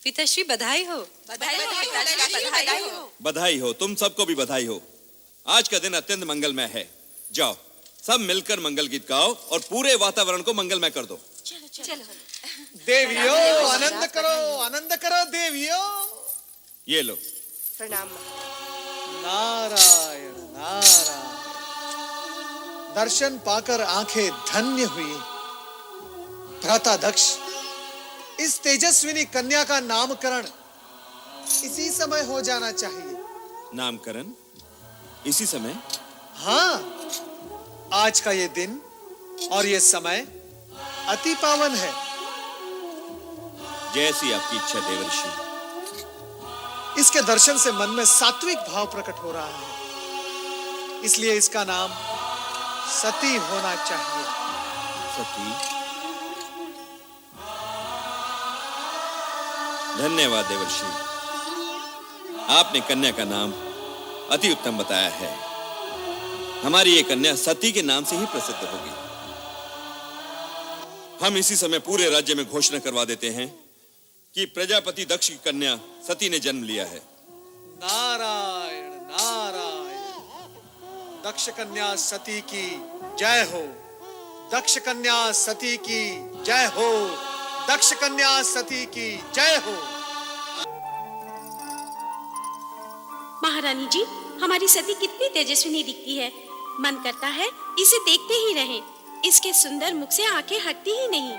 पिताश्री बधाई हो। बधाई हो, तुम सबको भी बधाई हो। आज का दिन अत्यंत मंगलमय है। जाओ सब मिलकर मंगल गीत गाओ और पूरे वातावरण को मंगलमय कर दो। चलो। देवियों आनंद करो देवियों। ये लो। प्रणाम। नारायण नारायण। दर्शन पाकर आंखें धन्य हुई। भ्राता दक्ष, इस तेजस्विनी कन्या का नामकरण इसी समय हो जाना चाहिए। नामकरण इसी समय? हाँ, आज का ये दिन और ये समय अति पावन है। जैसी आपकी इच्छा देवर्षि। इसके दर्शन से मन में सात्विक भाव प्रकट हो रहा है, इसलिए इसका नाम सती होना चाहिए। सती? धन्यवाद देवर्षि, आपने कन्या का नाम अति उत्तम बताया है। हमारी ये कन्या सती के नाम से ही प्रसिद्ध होगी। हम इसी समय पूरे राज्य में घोषणा करवा देते हैं कि प्रजापति दक्ष की कन्या सती ने जन्म लिया है। नारायण नारायण। दक्ष कन्या सती की जय हो। दक्ष कन्या सती की जय हो। दक्ष कन्या सती की जय हो। महारानी जी, हमारी सती कितनी तेजस्विनी दिखती है। मन करता है इसे देखते ही रहें। इसके सुंदर मुख से आंखें हटती ही नहीं।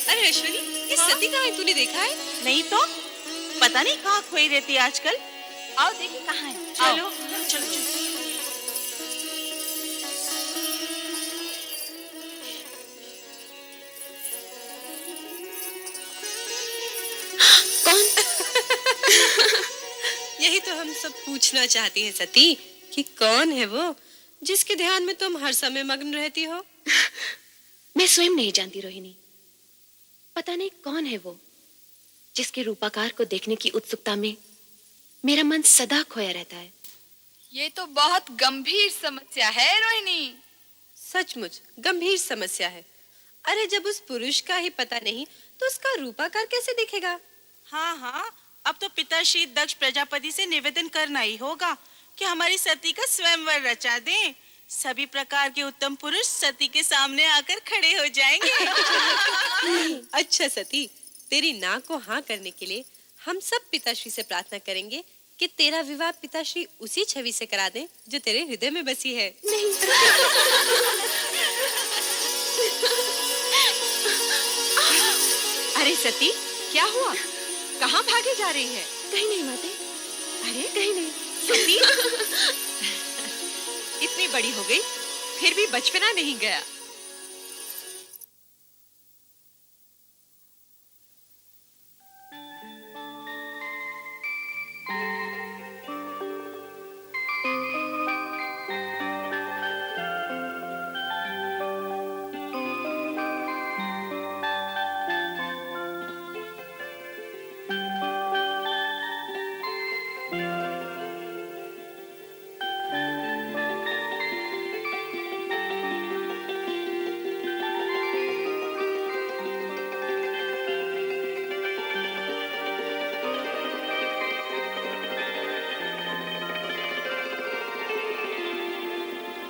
अरे अश्विनी, इस सती कहाँ है? तूने देखा है? नहीं तो पता नहीं कहाँ खोई रहती है आजकल। आओ देखिए कहाँ है। चलो चलो चलो। कौन? यही तो हम सब पूछना चाहती हैं सती, कि कौन है वो जिसके ध्यान में तुम हर समय मग्न रहती हो? मैं स्वयं नहीं जानती रोहिणी। पता नहीं कौन है वो जिसके रूपाकार को देखने की उत्सुकता में मेरा मन सदा खोया रहता है। ये तो बहुत गंभीर समस्या है रोहिणी। सचमुच गंभीर समस्या है। अरे जब उस पुरुष का ही पता नहीं तो उसका रूपाकार कैसे दिखेगा? हाँ हाँ, अब तो पिताश्री दक्ष प्रजापति से निवेदन करना ही होगा कि हमारी सती का स्वयंवर रचा दें। सभी प्रकार के उत्तम पुरुष सती के सामने आकर खड़े हो जाएंगे। अच्छा सती, तेरी ना को हाँ करने के लिए हम सब पिताश्री से प्रार्थना करेंगे कि तेरा विवाह पिताश्री उसी छवि से करा दें जो तेरे हृदय में बसी है। नहीं। अरे सती, क्या हुआ? कहाँ भागे जा रही है? कहीं नहीं माते। अरे कहीं नहीं। सती इतनी बड़ी हो गई फिर भी बचपना नहीं गया।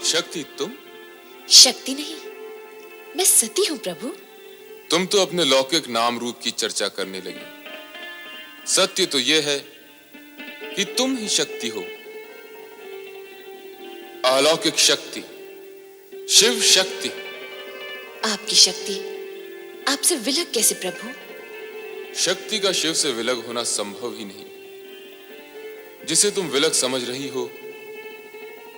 शक्ति तुम? शक्ति नहीं, मैं सती हूँ प्रभु। तुम तो अपने लौकिक नाम रूप की चर्चा करने लगी। सत्य तो यह है कि तुम ही शक्ति हो। अलौकिक शक्ति, शिव शक्ति। आपकी शक्ति आपसे विलग कैसे प्रभु? शक्ति का शिव से विलग होना संभव ही नहीं। जिसे तुम विलग समझ रही हो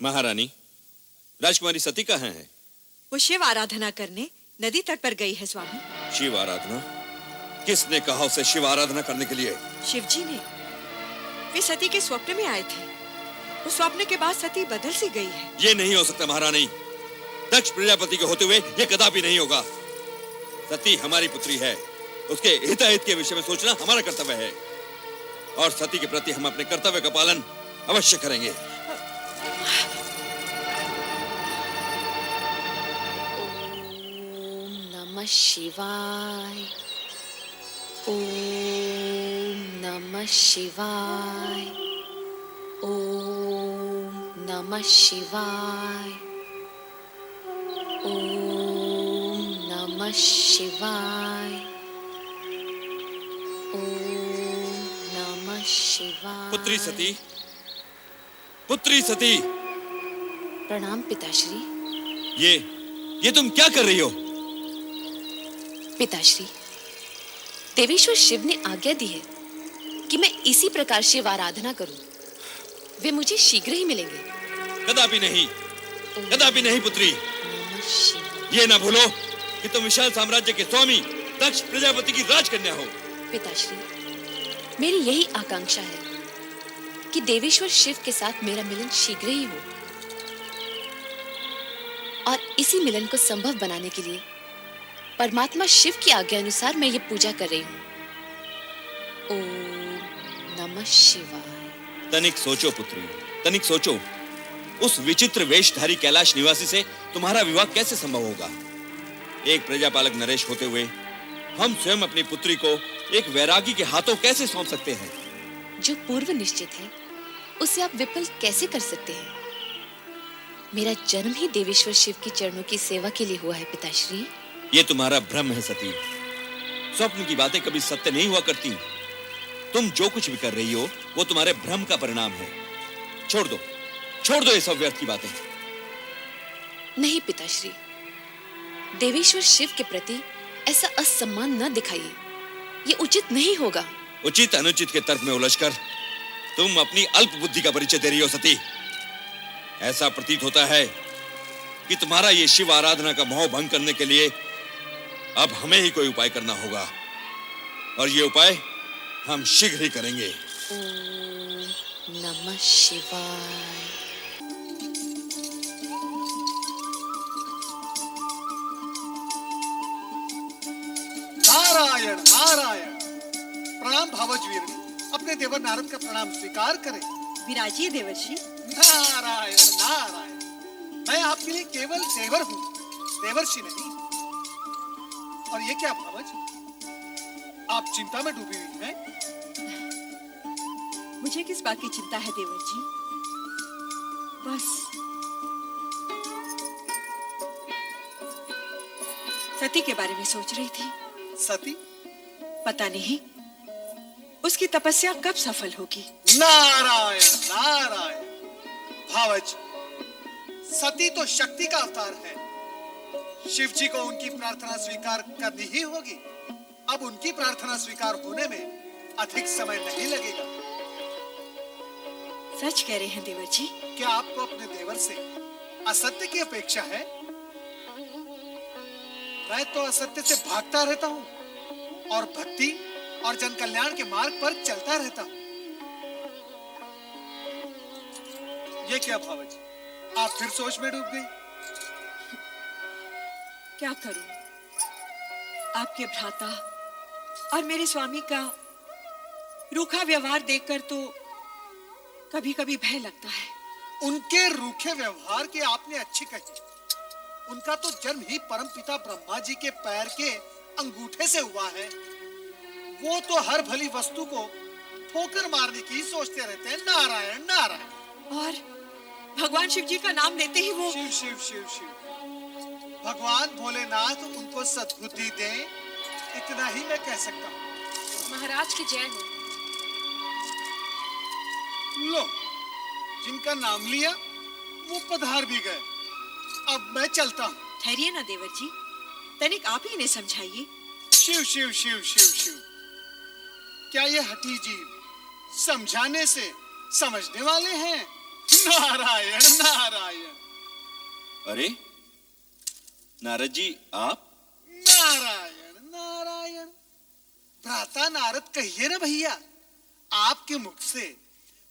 महारानी, राजकुमारी सती कहाँ है? वो शिव आराधना करने नदी तट पर गई है स्वामी। शिव आराधना? किसने कहा उसे शिव आराधना करने के लिए? शिव जी ने। वे सती के स्वप्न में आए थे। उस स्वप्न के बाद सती बदल सी गई है। ये नहीं हो सकता महारानी। दक्ष प्रजापति के होते हुए ये कदापि नहीं होगा। सती हमारी पुत्री है, उसके हिताहित के विषय में सोचना हमारा कर्तव्य है, और सती के प्रति हम अपने कर्तव्य का पालन अवश्य करेंगे। ओम नमः शिवाय। ओम नमः शिवाय। ओम नमः शिवाय। ओम नमः शिवाय। ओम नमः शिवाय। पुत्री सती, पुत्री सती, प्रणाम पिताश्री। ये तुम क्या कर रही हो? पिताश्री, देवेश्वर शिव ने आज्ञा दी है कि मैं इसी प्रकार शिव आराधना करूं। वे मुझे शीघ्र ही मिलेंगे। कदापि नहीं, कदापि नहीं पुत्री। नमः शिवाय। ये ना भूलो कि तुम विशाल साम्राज्य के स्वामी दक्ष प्रजापति की राजकन्या हो। पिताश्री, मेरी यही आकांक्षा है कि देवेश्वर शिव के साथ मेरा मिलन शीघ्र ही हो, और इसी मिलन को संभव बनाने के लिए परमात्मा शिव की आज्ञा अनुसार मैं ये पूजा कर रही हूँ। ओम नमः शिवाय। तनिक सोचो पुत्री, तनिक सोचो। उस विचित्र वेशधारी कैलाश निवासी से तुम्हारा विवाह कैसे संभव होगा? एक प्रजापालक नरेश होते हुए हम स्वयं अपनी पुत्री को एक वैरागी के हाथों कैसे सौंप सकते हैं? जो पूर्व निश्चित है उसे आप विफल कैसे कर सकते हैं? मेरा जन्म ही देवेश्वर शिव की चरणों की सेवा के लिए हुआ है पिताश्री। ये तुम्हारा भ्रम है सती। स्वप्न की बातें कभी सत्य नहीं हुआ करती। तुम जो कुछ भी कर रही हो वो तुम्हारे भ्रम का परिणाम है। छोड़ दो, छोड़ दो ये सब व्यर्थ की बातें। नहीं पिताश्री, देवेश्वर शिव के प्रति ऐसा असम्मान न दिखाइए। ये उचित नहीं होगा। उचित अनुचित के तर्क में उलझकर तुम अपनी अल्प बुद्धि का परिचय दे रही हो सती। ऐसा प्रतीत होता है कि तुम्हारा ये शिव आराधना का मोह भंग करने के लिए अब हमें ही कोई उपाय करना होगा, और ये उपाय हम शीघ्र ही करेंगे। ओम नमः शिवाय। नारायण नारायण। प्रणाम भावज वीरनी, अपने देवर नारद का प्रणाम स्वीकार करें। विराजिए देवर्षि। नारायण नारायण। मैं आपके लिए केवल देवर हूँ, देवर्षि नहीं। और ये क्या भावज, आप चिंता में डूबी हुई हैं? मुझे किस बात की चिंता है देवर जी? बस सती के बारे में सोच रही थी। सती? पता नहीं उसकी तपस्या कब सफल होगी। नारायण नारायण। भावज, सती तो शक्ति का अवतार है। शिव जी को उनकी प्रार्थना स्वीकार करनी ही होगी। अब उनकी प्रार्थना स्वीकार होने में अधिक समय नहीं लगेगा। सच कह रहे हैं देवर जी। क्या आपको अपने देवर से असत्य की अपेक्षा है? मैं तो असत्य से भागता रहता हूँ और भक्ति और जन कल्याण के मार्ग पर चलता रहता हूँ। ये क्या भावज, आप फिर सोच में डूब गई? क्या करूं? आपके भ्राता और मेरे स्वामी का रूखा व्यवहार देखकर तो कभी कभी भय लगता है। उनके रूखे व्यवहार की आपने अच्छी कही। उनका तो जन्म ही परमपिता ब्रह्मा जी के पैर के अंगूठे से हुआ है। वो तो हर भली वस्तु को ठोकर मारने की सोचते रहते हैं। नारायण नारायण। और भगवान शिव जी का नाम लेते ही वो शिव शिव शिव शिव। भगवान भोलेनाथ उनको सद्बुद्धि दे, इतना ही मैं कह सकता हूँ। महाराज की जय हो। लो, जिनका नाम लिया वो पधार भी गए। अब मैं चलता हूँ। ठहरिए ना देवर जी, तनिक आप ही इन्हें समझाइए। शिव शिव शिव शिव शिव। क्या ये हठी जीव समझाने से समझने वाले हैं नारायण नारायण। अरे नारद जी, आप? नारायण नारायण। भ्राता नारद कहिए ना भैया, आपके मुख से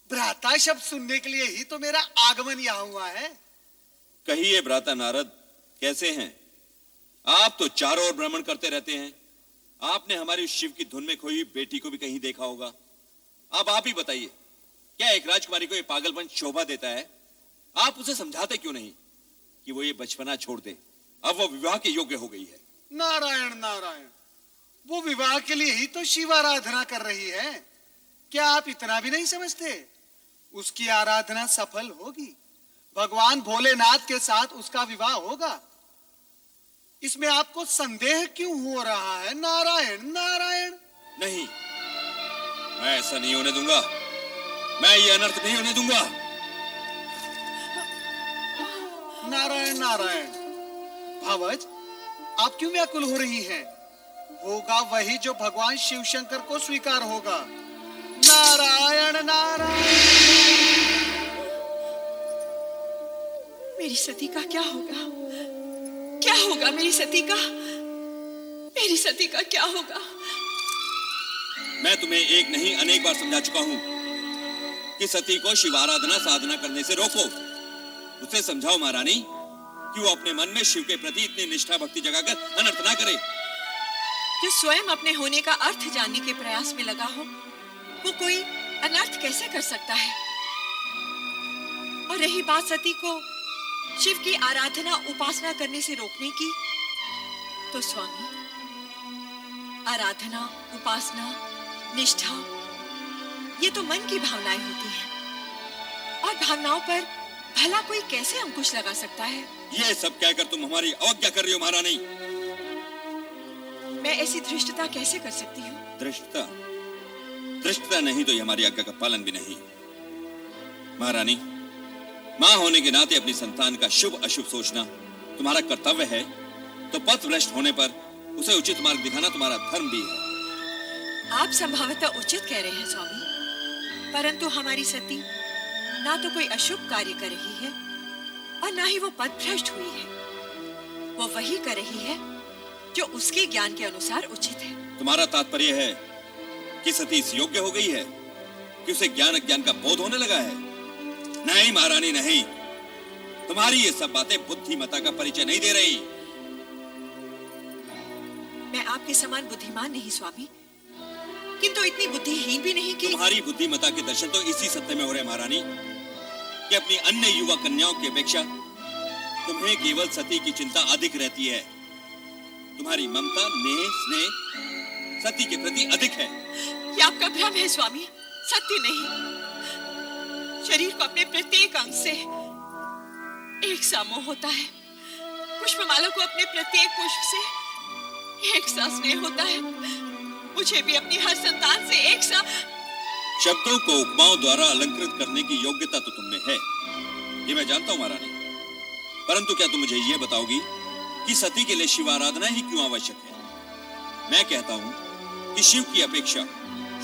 भ्राता शब्द सुनने के लिए ही तो मेरा आगमन यहाँ हुआ है। कहिए भ्राता नारद, कैसे हैं आप? तो चारों ओर भ्रमण करते रहते हैं। आपने हमारी उस शिव की धुन में खोई बेटी को भी कहीं देखा होगा। अब आप ही बताइए, क्या एक राजकुमारी को ये पागलपन शोभा देता है? आप उसे समझाते क्यों नहीं कि वो ये बचपना छोड़ दे? अब वो विवाह के योग्य हो गई है। नारायण नारायण। वो विवाह के लिए ही तो शिव आराधना कर रही है। क्या आप इतना भी नहीं समझते? उसकी आराधना सफल होगी, भगवान भोलेनाथ के साथ उसका विवाह होगा। इसमें आपको संदेह क्यों हो रहा है? नारायण नारायण। नहीं, मैं ऐसा नहीं होने दूंगा। मैं ये अनर्थ नहीं होने दूंगा। नारायण नारायण। भावज, आप क्यों व्याकुल हो रही हैं? होगा वही जो भगवान शिव शंकर को स्वीकार होगा। नारायण नारायण। मेरी सती का क्या होगा? क्या होगा मेरी सती का? मेरी सती का क्या होगा? मैं तुम्हें एक नहीं अनेक बार समझा चुका हूं कि सती को शिवाराधना साधना करने से रोको। उसे समझाओ महारानी कि वो अपने मन में शिव के प्रति इतनी निष्ठा भक्ति जगाकर अनर्थ ना करे। जो स्वयं अपने होने का अर्थ जानने के प्रयास में लगा हो, वो कोई अनर्थ कैसे कर सकता है? और रही बात सती को शिव की आराधना उपासना करने से रोकने की, तो स्वामी, आराधना उपासना निष्ठा ये तो मन की भावनाएं होती हैं, और भावनाओं पर भला कोई कैसे अंकुश लगा सकता है? ये सब कहकर तुम हमारी अवज्ञा कर रही हो महारानी। मैं ऐसी धृष्टता कैसे कर सकती हूँ? धृष्टता? धृष्टता नहीं तो ये हमारी आज्ञा का पालन भी नहीं। महारानी, मां होने के नाते अपनी संतान का शुभ अशुभ सोचना तुम्हारा कर्तव्य है, तो पथ भ्रष्ट होने पर उसे उचित मार्ग दिखाना तुम्हारा धर्म भी है। आप संभवतः उचित कह रहे हैं स्वामी, परंतु हमारी सती ना तो कोई अशुभ कार्य कर रही है और ना ही वो पथ भ्रष्ट हुई है। वो वही कर रही है जो उसके ज्ञान के अनुसार उचित है। तुम्हारा तात्पर्य है कि सती इस योग्य हो गई है कि उसे ज्ञान अज्ञान का बोध होने लगा है? नहीं महारानी नहीं, तुम्हारी ये सब बातें बुद्धिमता का परिचय नहीं दे रही। मैं आपके समान बुद्धिमान नहीं स्वामी, किंतु इतनी बुद्धिहीन भी नहीं कि तुम्हारी बुद्धिमता के दर्शन तो इसी सत्य में हो रहे महारानी कि अपनी अन्य युवा कन्याओं की अपेक्षा तुम्हें केवल सती की चिंता अधिक रहती है। तुम्हारी ममता नेह स्नेह सती के प्रति अधिक है। ये आपका भ्रम है स्वामी, सत्य नहीं। शरीर को अपने प्रत्येक अंग से एक सा मोह होता है, पुष्पमाला को अपने प्रत्येक पुष्प से एक सा स्नेह होता है, मुझे भी अपनी हर संतान से एक सा। शब्दों को उपमाओं द्वारा अलंकृत करने की योग्यता तो तुमने है, ये मैं जानता हूं महारानी, परंतु क्या तुम मुझे ये बताओगी कि सती के लिए शिव आराधना ही क्यों आवश्यक है? मैं कहता हूं कि शिव की अपेक्षा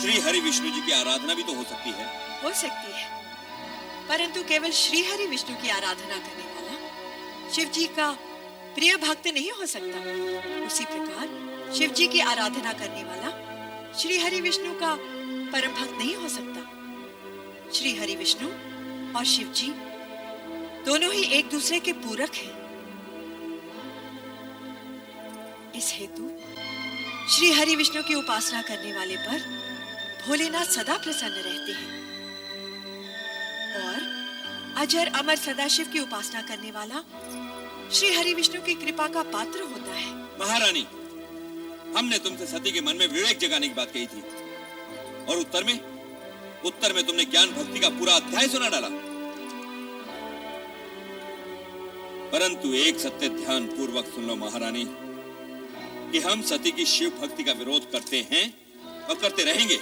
श्री हरि विष्णु जी की आराधना भी तो हो सकती है। हो सकती है, परंतु केवल श्री हरि विष्णु की आराधना करने वाला शिव जी का प्रिय भक्त नहीं हो सकता। उसी प्रकार शिव जी की आराधना करने वाला श्री हरि विष्णु का परम भक्त नहीं हो सकता। श्री हरि विष्णु और शिव जी दोनों ही एक दूसरे के पूरक हैं। इस हेतु श्री हरि विष्णु की उपासना करने वाले पर भोलेनाथ सदा प्रसन्न रहते हैं, और अजर अमर सदाशिव की उपासना करने वाला श्री हरि विष्णु की कृपा का पात्र होता है। महारानी, हमने तुमसे सती के मन में विवेक जगाने की बात कही थी, और उत्तर में तुमने ज्ञान भक्ति का पूरा अध्याय सुना डाला। परंतु एक सत्य ध्यान पूर्वक सुन लो महारानी कि हम सती की शिव भक्ति का विरोध करते हैं और करते रहेंगे।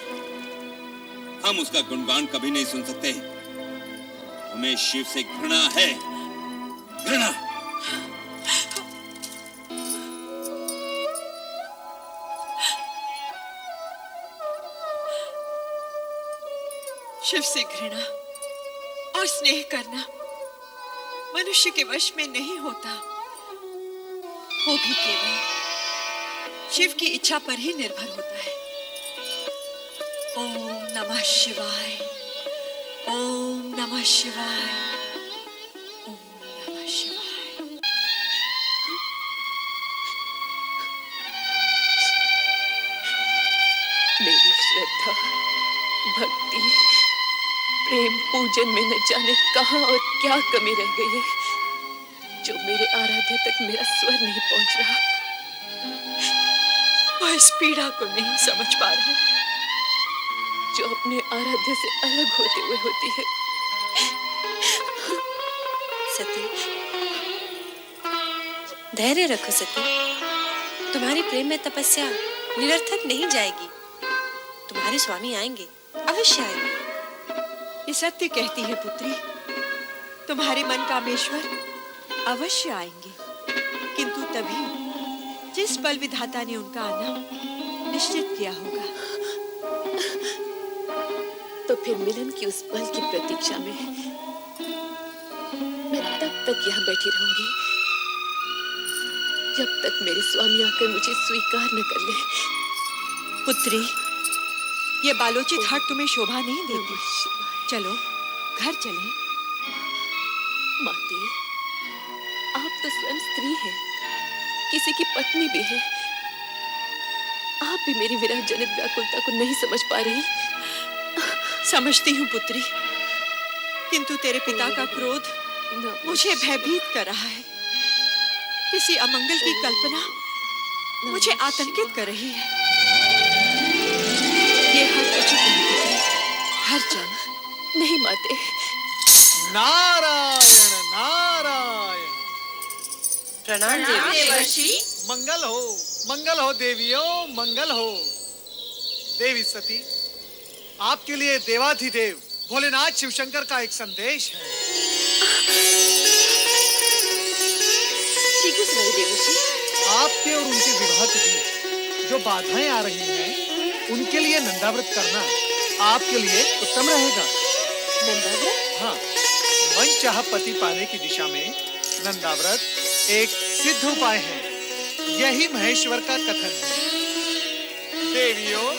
हम उसका गुणगान कभी नहीं सुन सकते। हमें शिव से घृणा है, घृणा। शिव से घृणा और स्नेह करना मनुष्य के वश में नहीं होता, वो भी केवल शिव की इच्छा पर ही निर्भर होता है। ओम नमः शिवाय, ओम नमः शिवाय, ओम नमः शिवाय। मेरी श्रद्धा, भक्ति, प्रेम, पूजन में न जाने कहां और क्या कमी रह गई है, जो मेरे आराध्य तक मेरा स्वर नहीं पहुंच रहा। वह इस पीड़ा को नहीं समझ पा रहा, जो अपने आराध्य से अलग होते हुए होती है। सती, धैर्य रखो सती। तुम्हारी प्रेम में तपस्या निरर्थक नहीं जाएगी। तुम्हारे स्वामी आएंगे, अवश्य आएंगे। ये सत्य कहती है पुत्री, तुम्हारे मन कामेश्वर अवश्य आएंगे, किंतु तभी जिस पल विधाता ने उनका आना निश्चित किया होगा। तो फिर मिलन की उस पल की प्रतीक्षा में मैं तब तक यहाँ बैठी रहूंगी जब तक मेरे स्वामी आकर मुझे स्वीकार न कर ले। पुत्री, ये बालोचित हाट तुम्हें शोभा नहीं देती। चलो घर चलें। माते, आप तो स्वयं स्त्री हैं, किसी की पत्नी भी है। आप भी मेरी विरह जनित व्याकुलता को नहीं समझ पा रही। समझती हूँ पुत्री, किंतु तेरे पिता का क्रोध मुझे भयभीत कर रहा है। किसी अमंगल की कल्पना मुझे आतंकित कर रही है। ये हर उचित नहीं पुत्री, घर चल। नहीं माते। नारायण नारायण। प्रणाम देवर्षि। मंगल हो देवियों, मंगल हो। देवी सती, आपके लिए देवाधिदेव भोलेनाथ शिवशंकर का एक संदेश है। शीघ्र सुनाइए देवर्षि। आपके और उनके विवाह के बीच जो बाधाएं आ रही हैं, उनके लिए नंदाव्रत करना आपके लिए उत्तम रहेगा। नंदाव्रत? हाँ, मनचाहा पति पाने की दिशा में नंदाव्रत एक सिद्ध उपाय है। यही महेश्वर का कथन है। देवियों,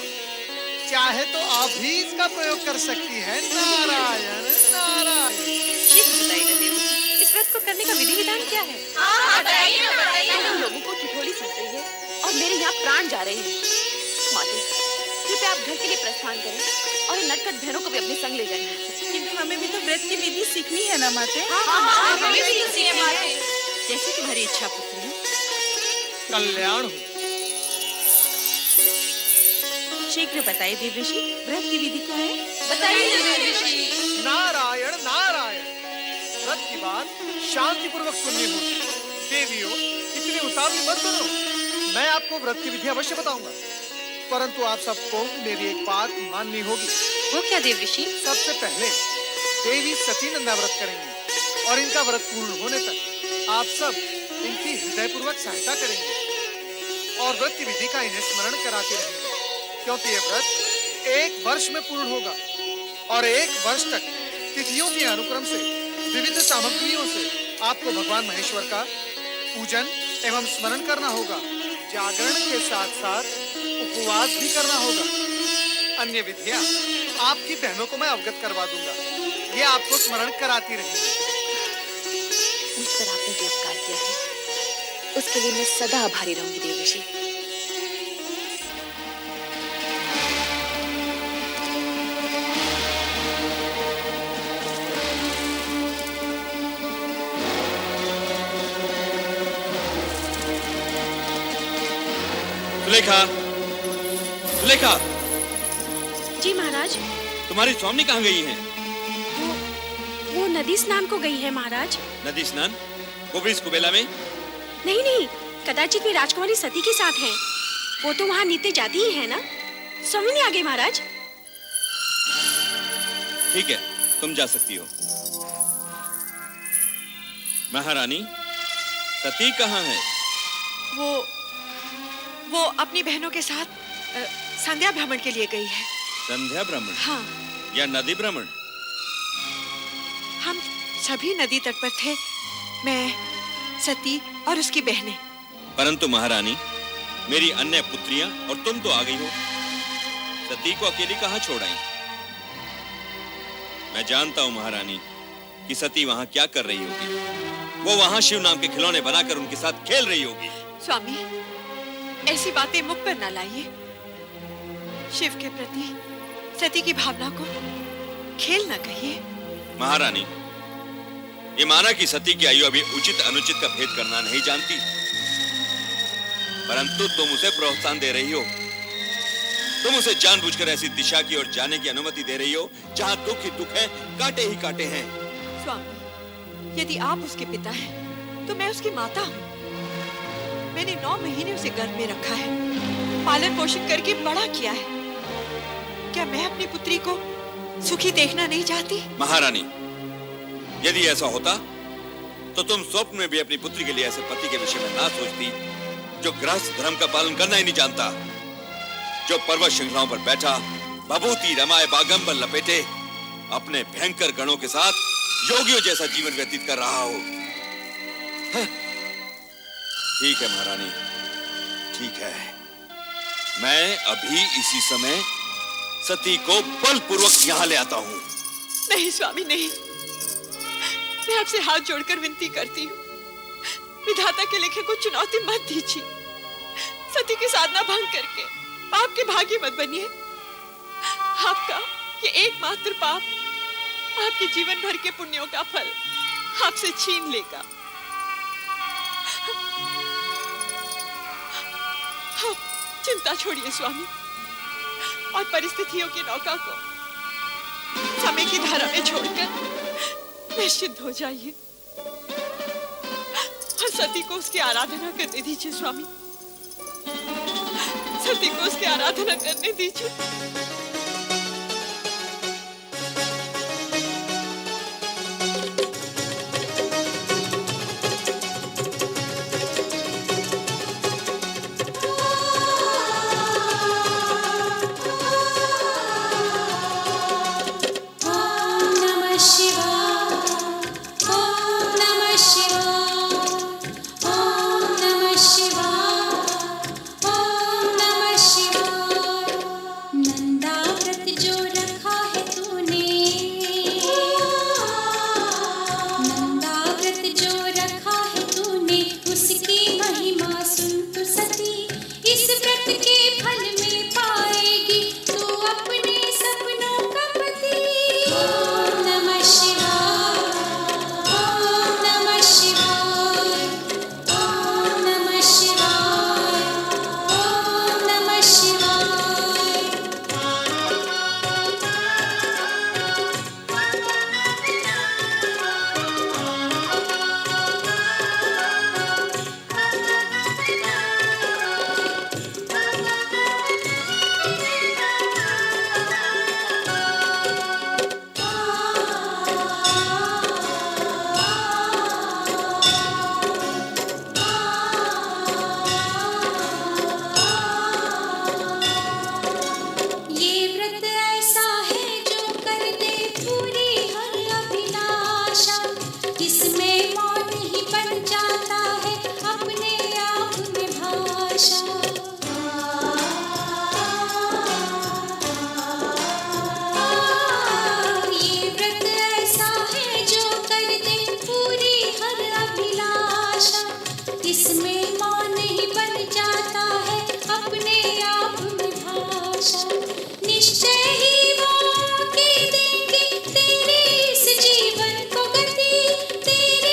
चाहे तो आप भी इसका प्रयोग कर सकती हैं। नारायण नारायण। शीघ्र बताइएगा देवर्षि, इस व्रत को करने का विधि विधान क्या है? तुम लोगों को ठिठोली सुन रही है और मेरे यहाँ प्राण जा रहे हैं। माते, कृपया आप घर के लिए प्रस्थान करें और इन नटखट बहनों को भी अपने संग ले जाएं। किंतु हमें भी तो व्रत की विधि सीखनी है ना माते। हमें भी तो सीखनी है। जैसे तुम्हारी इच्छा पुत्री। कल्याण हो। शीघ्र बताइए देवर्षि, व्रत की विधि क्या है? बताइए देवर्षि। नारायण नारायण। व्रत की बात शांति पूर्वक सुननी होगी। देवियों, इतनी उतावली मत बनो। मैं आपको व्रत की विधि अवश्य बताऊंगा, परंतु आप सबको मेरी एक बात माननी होगी। वो क्या देवर्षि? सबसे पहले देवी सती नंदाव्रत करेंगी और इनका व्रत पूर्ण होने तक आप सब इनकी हृदयपूर्वक सहायता करेंगे और व्रत की विधि का इन्हें स्मरण कराते रहेंगे, क्योंकि ये व्रत 1 वर्ष में पूर्ण होगा और 1 वर्ष तक तिथियों के अनुक्रम से विविध सामग्रियों से आपको भगवान महेश्वर का पूजन एवं स्मरण करना होगा। जागरण के साथ साथ उपवास भी करना होगा। अन्य विधियां आपकी बहनों को मैं अवगत करवा दूंगा, ये आपको स्मरण कराती रहेंगी। मुझ पर आपने जो उपकार किया है, उसके लिए मैं सदा आभारी रहूंगी देवर्षि। सुलेखा, सुलेखा, जी महाराज। तुम्हारी स्वामी कहाँ गई हैं? वो नदी स्नान को गई है महाराज। नदी स्नान? वो भी इस कुबेला में? नहीं नहीं, कदाचित वे राजकुमारी सती के साथ हैं। वो तो वहाँ नित्य जाती ही है ना। स्वामी नहीं आ गए महाराज। ठीक है, तुम जा सकती हो। महारानी, सती कहाँ है? वो अपनी बहनों के साथ संध्या भ्रमण के लिए गई है। संध्या भ्रमण? हाँ या नदी भ्रमण? हम सभी नदी तट पर थे, मैं, सती और उसकी बहनें। परंतु महारानी, मेरी अन्य पुत्रियां और तुम तो आ गई हो। सती को अकेली कहां छोड़ आई? मैं जानता हूं महारानी कि सती वहां क्या कर रही होगी। वो वहां शिव नाम के खिलौने बनाकर उनके साथ खेल रही होगी। स्वामी, ऐसी बातें मुख पर न लाइए। शिव के प्रति सती की भावना को खेल न कहिए। महारानी, ये माना कि सती की आयु अभी उचित अनुचित का भेद करना नहीं जानती, परंतु तुम उसे प्रोत्साहन दे रही हो। तुम उसे जानबूझकर ऐसी दिशा की ओर जाने की अनुमति दे रही हो जहां दुख ही दुख है, कांटे ही कांटे हैं। स्वामी, यदि आप उसके पिता हैं, तो मैं उसकी माता हूँ। मैंने 9 महीने उसे गर्भ में रखा है, पालन पोषण करके बड़ा किया है। क्या मैं अपनी पुत्री को सुखी देखना नहीं चाहती? महारानी, यदि ऐसा होता तो तुम स्वप्न में भी अपनी पुत्री के लिए ऐसे पति के विषय में ना सोचती जो गृहस्थ धर्म का पालन करना ही नहीं जानता, जो पर्वत श्रृंखलाओं पर बैठा भभूति रमाए बागंबर लपेटे अपने भयंकर गणों के साथ योगियों जैसा जीवन व्यतीत कर रहा हो। ठीक है महारानी, ठीक है। मैं अभी इसी समय सती को बलपूर्वक यहाँ ले आता हूँ। नहीं स्वामी, नहीं। मैं आपसे हाथ जोड़कर विनती करती हूँ, विधाता के लिखे को चुनौती मत दीजिए। सती की साधना भंग करके पाप के भागी मत बनिए। आपका ये एकमात्र पाप आपके जीवन भर के पुण्यों का फल आपसे छीन लेगा। आप चिंता छोड़िए स्वामी, और परिस्थितियों की नौका को समय की धारा में छोड़कर निश्चिंत हो जाइए और सती को उसकी आराधना करने दीजिए। स्वामी, सती को उसकी आराधना करने दीजिए। तेरे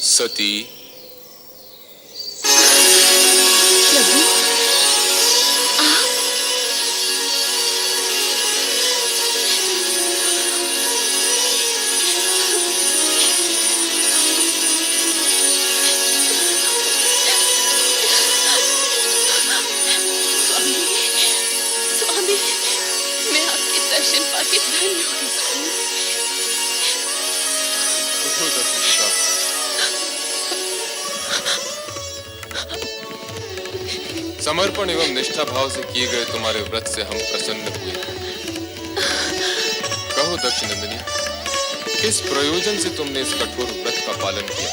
सती, प्रभु स्वामी, स्वामी, मैं आपके दर्शन पाके धन्य हो गई स्वामी। उठो दक्ष पिता। समर्पण एवं निष्ठा भाव से किए गए तुम्हारे व्रत से हम प्रसन्न हुए। कहो दक्ष नंदिनी, किस प्रयोजन से तुमने इस कठोर व्रत का पालन किया?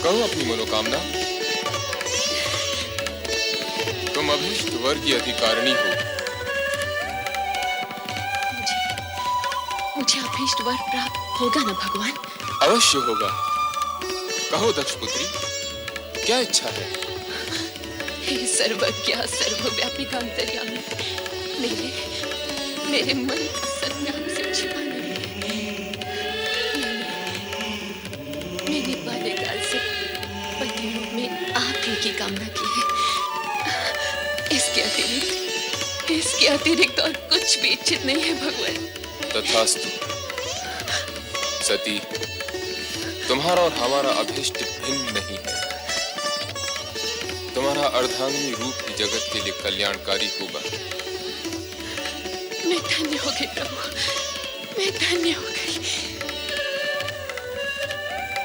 कहो अपनी मनोकामना। तुम अभीष्ट वर की अधिकारिणी हो। मुझे अभीष्ट वर प्राप्त होगा ना भगवान? अवश्य होगा। कहो दक्ष पुत्री, क्या इच्छा है? हे सर्वज्ञ सर्वव्यापी अंतर्यामी, मेरे मन का संज्ञान से छिपा नहीं। मैंने बाल्यकाल से पति रूप में आप ही की कामना की है। इसके अतिरिक्त और कुछ भी इच्छित नहीं है भगवान। तथास्तु। सती, तुम्हारा और हमारा अभीष्ट भिन्न नहीं है। तुम्हारा अर्धांगिनी रूप ही जगत के लिए कल्याणकारी होगा। मैं धन्य हो गई प्रभु, मैं धन्य हो गई।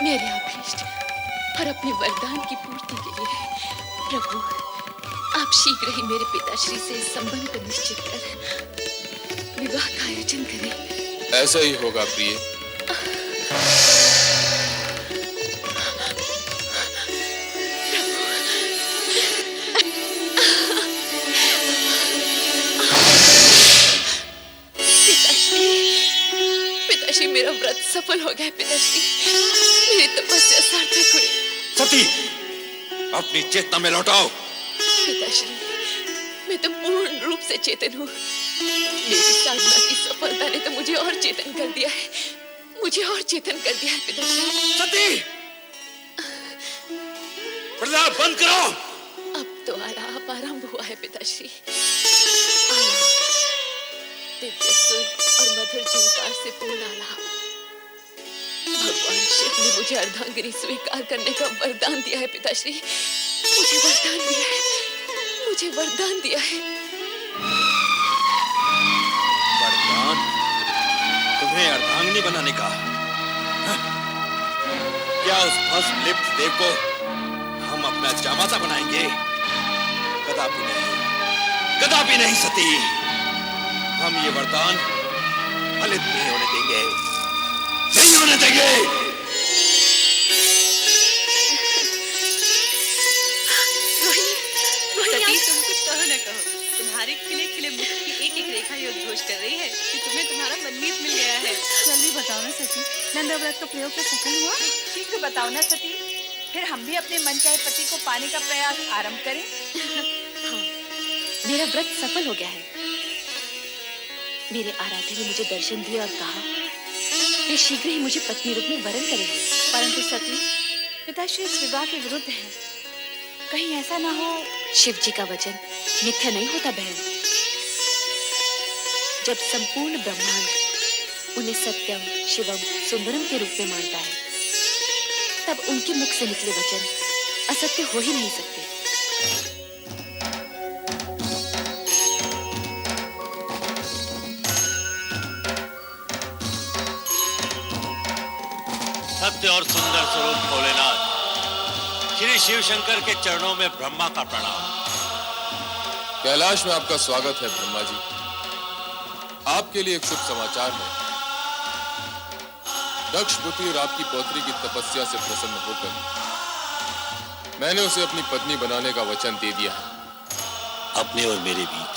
मेरे अभीष्ट और अपने वरदान की पूर्ति के लिए प्रभु आप शीघ्र ही मेरे पिताश्री से इस संबंध को निश्चित कर विवाह का आयोजन करें। ऐसा ही होगा प्रिय। पिताश्री, मेरा व्रत सफल हो गया। पिताश्री, मेरी तपस्या सार्थक हुई। सती, अपनी चेतना में लौटाओ। पिताश्री, मैं तो पूर्ण रूप से चेतन हूँ। मेरी साधना की सफलता ने तो मुझे और चेतन कर दिया है। पिताश्री। सती, प्रलाप बंद करो। अब तो आलाप आरंभ हुआ है पिताश्री। दिव्य सुर और मधुर झंकार से पूर्ण आलाप। भगवान शिव ने मुझे अर्धांगिनी स्वीकार करने का वरदान दिया है पिताश्री। मुझे वरदान दिया है। वरदान? तुम्हें अर्धांगिनी बनाने का? क्या उस भस्म लिप्त देव को हम अपना जामाता बनाएंगे? कदापि नहीं, कदापि नहीं सती। हम ये वरदान फलित नहीं होने देंगे, नहीं होने देंगे। सती, तुम कुछ कहो न कहो, तुम्हारे खिले खिले मुख की एक एक रेखा ये उद्घोष कर रही है कि तुम्हें तुम्हारा मनमीत मिल गया है। जल्दी बताओ ना सती, नंदाव्रत का प्रयोग तो सफल हुआ? शीघ्र बताओ ना सती, फिर हम भी अपने मन चाहे पति को पाने का प्रयास आरंभ करें। हाँ, मेरा व्रत सफल हो गया है। मेरे आराध्य ने मुझे दर्शन दिया और कहा वे शीघ्र ही मुझे पत्नी रूप में वरण करेंगे। परंतु सती, पिताश्री इस विवाह के विरुद्ध है। कहीं ऐसा ना हो। शिव जी का वचन मिथ्या नहीं होता बहन। जब संपूर्ण ब्रह्मांड उन्हें सत्यम, शिवम, सुंदरम के रूप में मानता है, तब उनके मुख से निकले वचन असत्य हो ही नहीं सकते। सत्य और सुंदर स्वरूप भोलेनाथ, श्री शिव शंकर के चरणों में ब्रह्मा का प्रणाम। कैलाश में आपका स्वागत है ब्रह्मा जी। आपके लिए एक शुभ समाचार है। दक्ष पुत्री और आपकी पौत्री की तपस्या से प्रसन्न होकर मैंने उसे अपनी पत्नी बनाने का वचन दे दिया है। अपने और मेरे बीच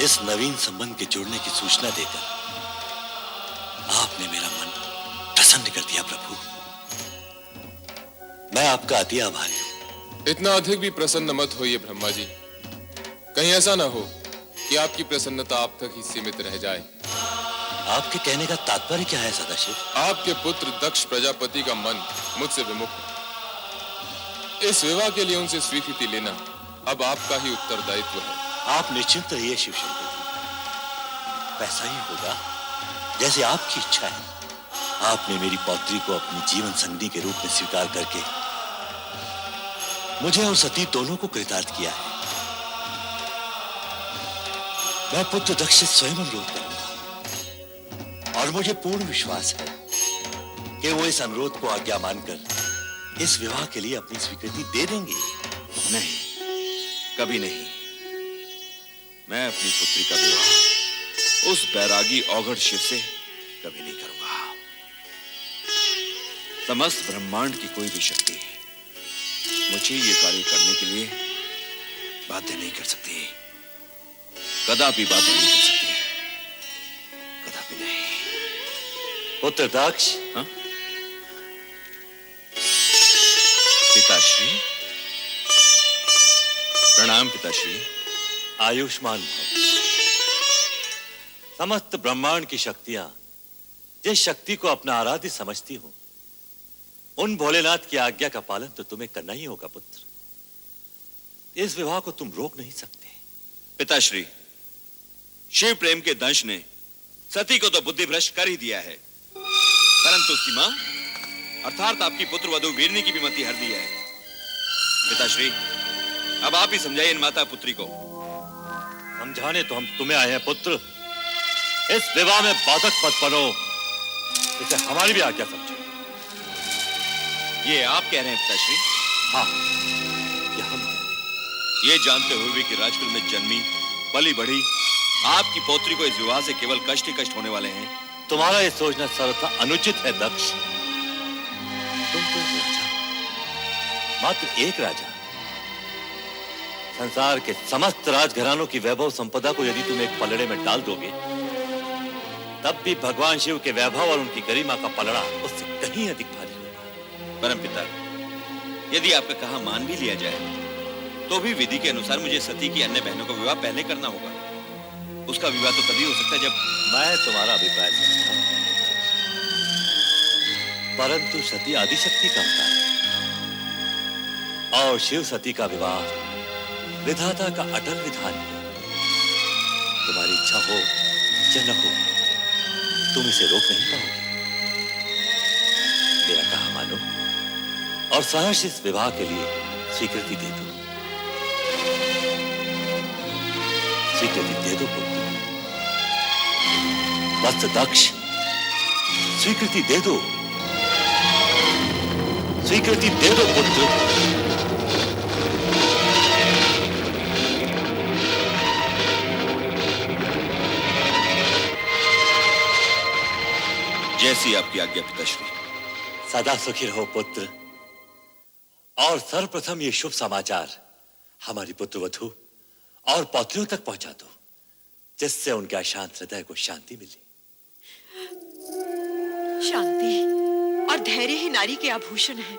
इस नवीन संबंध के जुड़ने की सूचना देकर आपने मेरा मन प्रसन्न कर दिया प्रभु। मैं आपका अति आभारी हूं। इतना अधिक भी प्रसन्न मत होइए ब्रह्मा जी। कहीं ऐसा ना हो कि आपकी प्रसन्नता आप तक ही सीमित रह जाए। आपके कहने का तात्पर्य क्या है सदाशिव? आपके पुत्र दक्ष प्रजापति का मन मुझसे विमुख है। इस विवाह के लिए उनसे स्वीकृति लेना अब आपका ही उत्तरदायित्व है। आप निश्चिंत रहिए शिवशंकर जी, वैसा ही होगा जैसे आपकी इच्छा है। आपने मेरी पौत्री को अपनी जीवन संगी के रूप में स्वीकार करके मुझे और सती दोनों को कृतार्थ किया है। मैं पुत्र दक्ष से स्वयं अनुरोध करूंगा और मुझे पूर्ण विश्वास है कि वो इस अनुरोध को आज्ञा मानकर इस विवाह के लिए अपनी स्वीकृति दे देंगे। नहीं, कभी नहीं। मैं अपनी पुत्री का विवाह उस बैरागी औघड़ शिव से कभी नहीं करूंगा। समस्त ब्रह्मांड की कोई भी शक्ति मुझे ये कार्य करने के लिए बाध्य नहीं कर सकती, कदापि बाध्य नहीं कर सकती, कदापि नहीं। पुत्र दक्ष, हाँ? पिताश्री, प्रणाम पिताश्री। आयुष्मान भव। समस्त ब्रह्मांड की शक्तियां जिस शक्ति को अपना आराध्य समझती हो, उन भोलेनाथ की आज्ञा का पालन तो तुम्हें करना ही होगा पुत्र। इस विवाह को तुम रोक नहीं सकते। पिताश्री, शिव प्रेम के दंश ने सती को तो बुद्धि भ्रष्ट कर ही दिया है, परंतु उसकी मां अर्थात आपकी पुत्र वधु वीरनी की भी मति हर दी है। पिताश्री, अब आप ही समझाइए इन माता पुत्री को। समझाने तो हम तुम्हें आए हैं पुत्र। इस विवाह में बाधक मत बनो, इसे हमारी भी आज्ञा समझो। ये आप कह रहे हैं पिताश्री? हाँ, ये हम। ये जानते हुए भी कि राजकुल में जन्मी पली बढ़ी आपकी पौत्री को इस विवाह से केवल कष्ट ही कष्ट होने वाले हैं। तुम्हारा ये सोचना सर्वथा अनुचित है दक्ष। तुम तो एक राजा, मात्र एक राजा। संसार के समस्त राजघरानों की वैभव संपदा को यदि तुम एक पलड़े में डाल दोगे, तब भी भगवान शिव के वैभव और उनकी गरिमा का पलड़ा उससे कहीं अधिक भारी होगा। परमपिता, यदि आपका कहा मान भी लिया जाए तो भी विधि के अनुसार मुझे सती की अन्य बहनों का विवाह पहले करना होगा। उसका विवाह तो तभी हो सकता है जब मैं तुम्हारा अभिप्राय समझता हूं, परंतु सती आदिशक्ति का अवतार है और शिव सती का विवाह विधाता का अटल विधान है। तुम्हारी इच्छा हो या न हो, तुम इसे रोक नहीं पाओगे। मेरा कहा मानो और सहर्ष इस विवाह के लिए स्वीकृति दे दो। स्वीकृति दे दो पुत्र। वत्स दक्ष, स्वीकृति दे दो। स्वीकृति दे दो पुत्र। जैसी आपकी आज्ञा पिताश्री। सदा सुखी रहो पुत्र। और सर्वप्रथम ये शुभ समाचार हमारी पुत्र वधु और पौत्रियों तक पहुंचा दो, जिससे उनके अशांत हृदय को शांति मिले। शांति और धैर्य ही नारी के आभूषण है।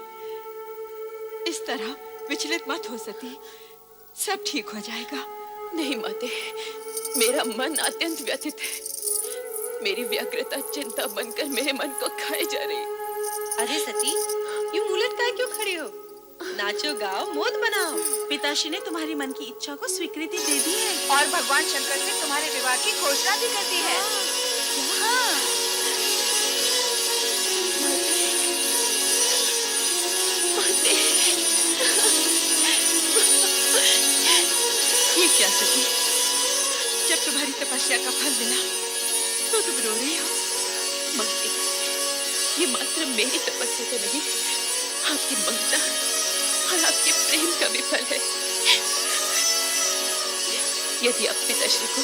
इस तरह विचलित मत हो सती, सब ठीक हो जाएगा। नहीं माते, मेरा मन अत्यंत व्यथित है। मेरी व्यग्रता चिंता बनकर मेरे मन को खाए जा रही। अरे सती, यूं उलट कर क्यों खड़े हो? नाचो गाओ, मोद बनाओ। पिताश्री ने तुम्हारी मन की इच्छा को स्वीकृति दे दी है और भगवान शंकर से तुम्हारे विवाह की घोषणा भी कर दी है। हाँ। ये क्या सती, जब तुम्हारी तपस्या का फल मिला तो तुम रो रही हो? माते, ये मात्र मेरी तपस्या का नहीं, आपकी ममता और आपके प्रेम का भी फल है। यदि आप पिताश्री को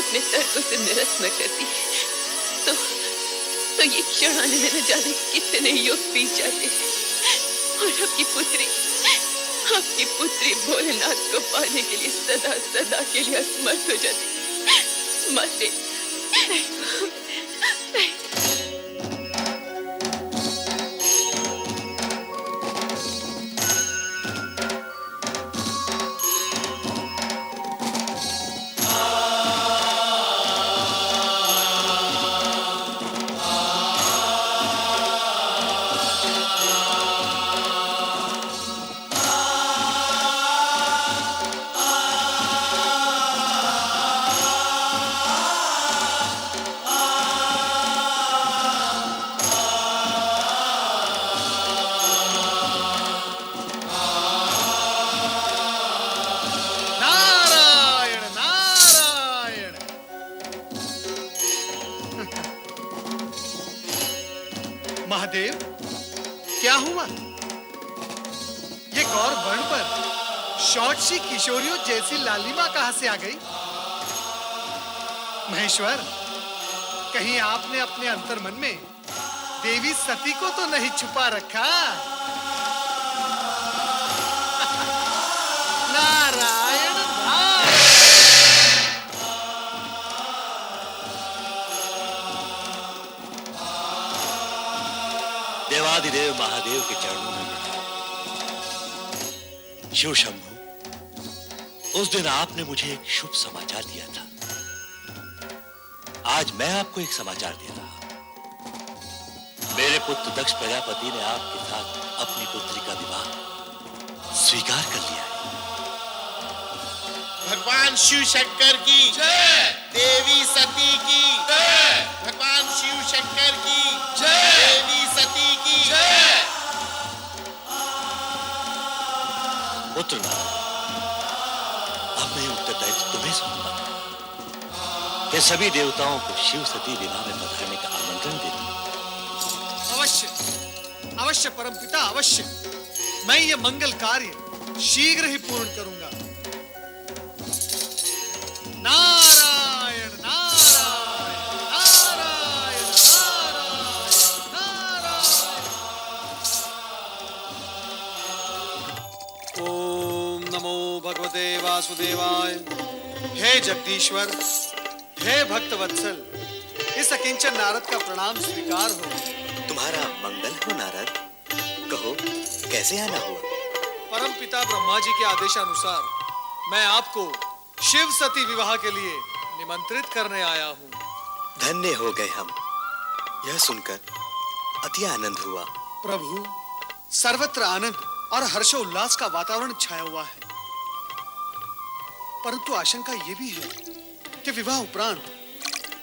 अपने तर्कों से निरस्त न करती तो ये क्षण आने में न जाने कितने युग बीत जाते और आपकी पुत्री भोलेनाथ को पाने के लिए सदा सदा के लिए असमर्थ हो जाती। माते, महादेव, क्या हुआ? ये गौर वर्ण पर शॉर्ट सी किशोरियों जैसी लालिमा कहां से आ गई? महेश्वर, कहीं आपने अपने अंतर्मन में देवी सती को तो नहीं छुपा रखा? नारायण नारायण। देवादिदेव महादेव के चरणों में प्रणाम। शिव शंभु, उस दिन आपने मुझे एक शुभ समाचार दिया था। आज मैं आपको एक समाचार दे रहा हूं। मेरे पुत्र दक्ष प्रजापति ने आपके साथ अपनी पुत्री का विवाह स्वीकार कर लिया है। भगवान शिव शंकर की जय, देवी सती की जय, भगवान शिव शंकर की जय, देवी सती की जय। पुत्र नारद, अब मैं उत्तरदायित्व तुम्हें सौंपता हूं कि सभी देवताओं को शिव सती विवाह में पधारने का आमंत्रण दे दूं। अवश्य, अवश्य परमपिता, अवश्य। मैं ये मंगल कार्य शीघ्र ही पूर्ण करूंगा। नारायण नारायण नारायण नारायण। ओम नमो भगवते वासुदेवाय। हे जगदीश्वर, हे भक्त वत्सल, इस अकिंचन नारद का प्रणाम स्वीकार हो। तुम्हारा मंगल हो नारद, कहो कैसे आना हुआ? परम पिता ब्रह्मा जी के आदेशानुसार मैं आपको शिव सती विवाह के लिए निमंत्रित करने आया हूँ। धन्य हो गए हम, यह सुनकर अति आनंद हुआ। प्रभु, सर्वत्र आनंद और हर्षोल्लास का वातावरण छाया हुआ है, परंतु आशंका ये भी है कि विवाह उपरांत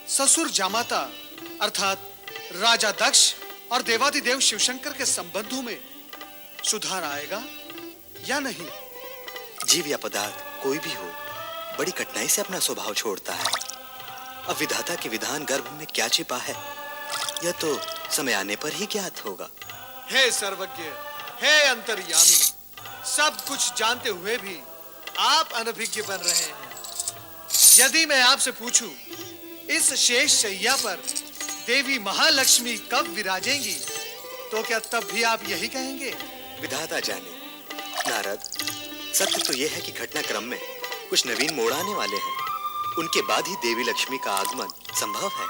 ससुर जामाता अर्थात राजा दक्ष और देवादिदेव शिवशंकर के संबंधों में सुधार आएगा या नहीं। जीव या पदार्थ कोई भी हो, बड़ी कठिनाई से अपना स्वभाव छोड़ता है। अब विधाता के विधान गर्भ में क्या छिपा है, यह तो समय आने पर ही ज्ञात होगा। हे सर्वज्ञ, हे अंतर्यामी, सब कुछ जानते हुए भी आप अनभिज्ञ बन रहे हैं। यदि मैं आपसे पूछूं, इस शेष शैया पर देवी महालक्ष्मी कब विराजेंगी, तो क्या तब भी आप यही कहेंगे? विधाता जाने। नारद, सत्य तो यह है कि घटनाक्रम में कुछ नवीन मोड़ आने वाले हैं। उनके बाद ही देवी लक्ष्मी का आगमन संभव है।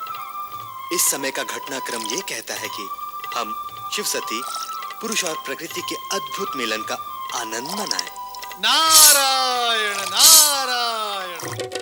इस समय का घटनाक्रम ये कहता है कि हम शिव सती, पुरुष और प्रकृति के अद्भुत मिलन का आनंद मनाएं। नारायण नारायण।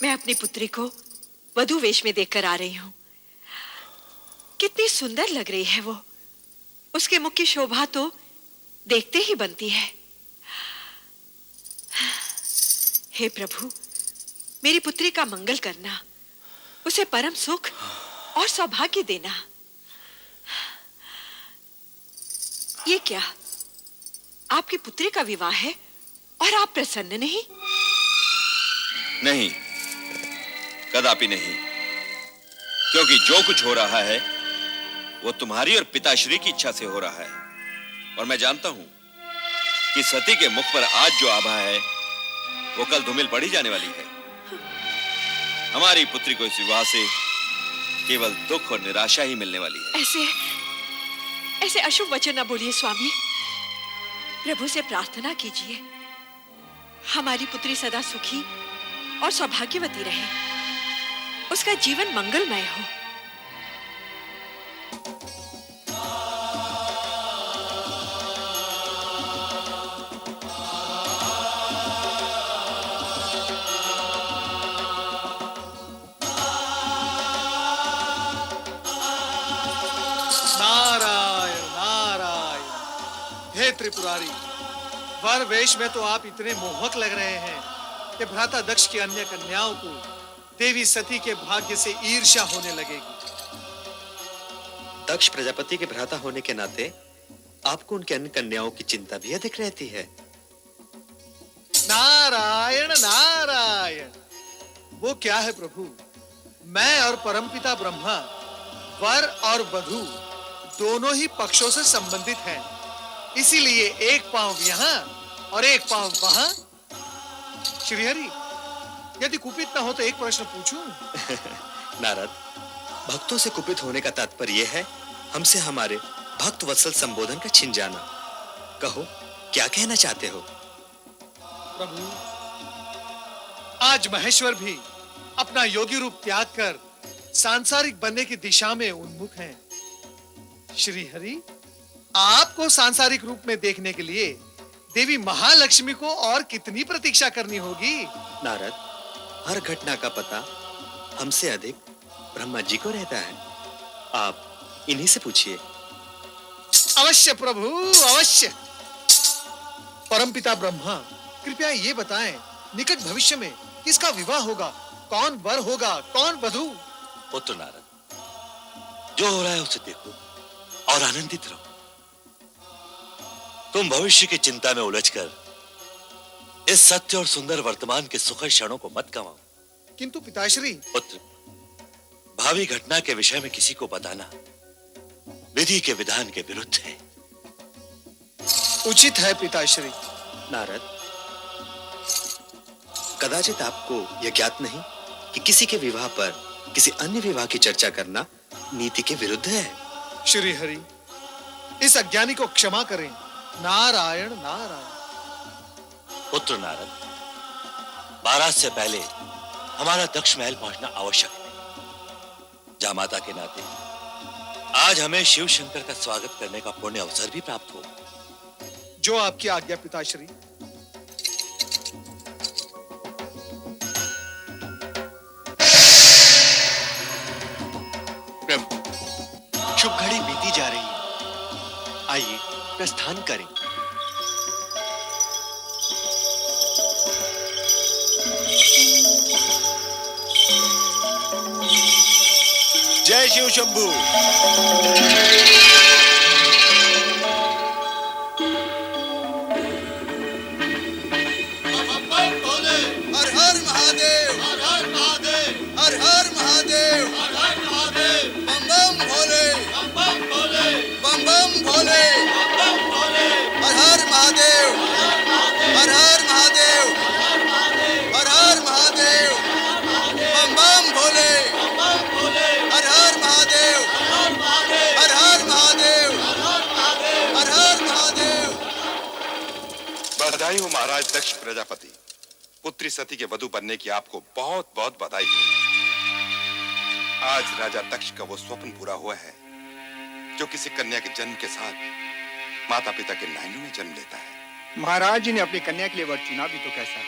मैं अपनी पुत्री को वधू वेश में देखकर आ रही हूँ। कितनी सुंदर लग रही है वो। उसके मुख की शोभा तो देखते ही बनती है। हे प्रभु, मेरी पुत्री का मंगल करना, उसे परम सुख और सौभाग्य देना। ये क्या, आपकी पुत्री का विवाह है और आप प्रसन्न नहीं? नहीं, कदापि नहीं, क्योंकि जो कुछ हो रहा है वो तुम्हारी और पिताश्री की इच्छा से हो रहा है। और मैं जानता हूं कि सती के मुख पर आज जो आभा है वो कल धूमिल पड़ी जाने वाली है। हमारी पुत्री को इस विवाह से केवल दुख और निराशा ही मिलने वाली है। ऐसे अशुभ वचन न बोलिए स्वामी। प्रभु से प्रार्थना कीजिए, हमारी पुत्री सदा सुखी और सौभाग्यवती रहे, उसका जीवन मंगलमय हो। नारायण नारायण। हे त्रिपुरारी, वर वेश में तो आप इतने मोहक लग रहे हैं कि भ्राता दक्ष की अन्य कन्याओं को देवी सती के भाग्य से ईर्ष्या होने लगेगी। दक्ष प्रजापति के भ्राता होने के नाते आपको उनके अन्य कन्याओं की चिंता भी अधिक रहती है। नारायण नारायण। वो क्या है प्रभु, मैं और परमपिता ब्रह्मा वर और वधू दोनों ही पक्षों से संबंधित हैं, इसीलिए एक पांव यहाँ और एक पांव वहां। श्रीहरि, यदि कुपित न हो तो एक प्रश्न पूछूं? नारद, भक्तों से कुपित होने का तात्पर्य यह है हमसे हमारे भक्त वत्सल संबोधन का छिन जाना। कहो, क्या कहना चाहते हो? प्रभु, आज महेश्वर भी अपना योगी रूप त्याग कर सांसारिक बनने की दिशा में उन्मुख हैं। श्री हरि, आपको सांसारिक रूप में देखने के लिए देवी महालक्ष्मी को और कितनी प्रतीक्षा करनी होगी? नारद, हर घटना का पता हमसे अधिक ब्रह्मा जी को रहता है। आप इन्हीं से पूछिए। अवश्य प्रभु, अवश्य। परमपिता ब्रह्मा, कृपया ये बताएं, निकट भविष्य में किसका विवाह होगा? कौन वर होगा, कौन वधू? पुत्र नारद, जो हो रहा है उसे देखो और आनंदित रहो। तुम भविष्य की चिंता में उलझकर इस सत्य और सुंदर वर्तमान के सुखद क्षणों को मत गंवाओ। किंतु पिताश्री। पुत्र, भावी घटना के विषय में किसी को बताना विधि के विधान के विरुद्ध है। उचित है पिताश्री। नारद, कदाचित आपको यह ज्ञात नहीं कि किसी के विवाह पर किसी अन्य विवाह की चर्चा करना नीति के विरुद्ध है। श्री हरि, इस अज्ञानी को क्षमा करें। नारायण नारायण। पुत्र नारद, बारात से पहले हमारा दक्ष महल पहुंचना आवश्यक है। जामाता के नाते आज हमें शिव शंकर का स्वागत करने का पुण्य अवसर भी प्राप्त होगा। जो आपकी आज्ञा पिताश्री। प्रभु, शुभ घड़ी बीती जा रही है, आइए प्रस्थान करें। जय शिव शंभू। हर हर महादेव, हर हर महादेव, हर हर महादेव, हर हर महादेव, बम बम भोले, बम बम भोले, बम बम भोले, बम बम भोले, हर हर महादेव, हर हर महादेव, हर हर महादेव, बम बम भोले, बम बम भोले, हर हर महादेव, हर हर महादेव, हर हर महादेव। बधाई हो महाराज दक्ष प्रजापति, पुत्री सती के वधू बनने की आपको बहुत बहुत बधाई हो। आज राजा दक्ष का वो स्वप्न पूरा हुआ है जो किसी कन्या के जन्म के साथ माता पिता के नयनों में जन्म लेता है। महाराज जी ने अपनी कन्या के लिए वर चुना भी तो कैसा,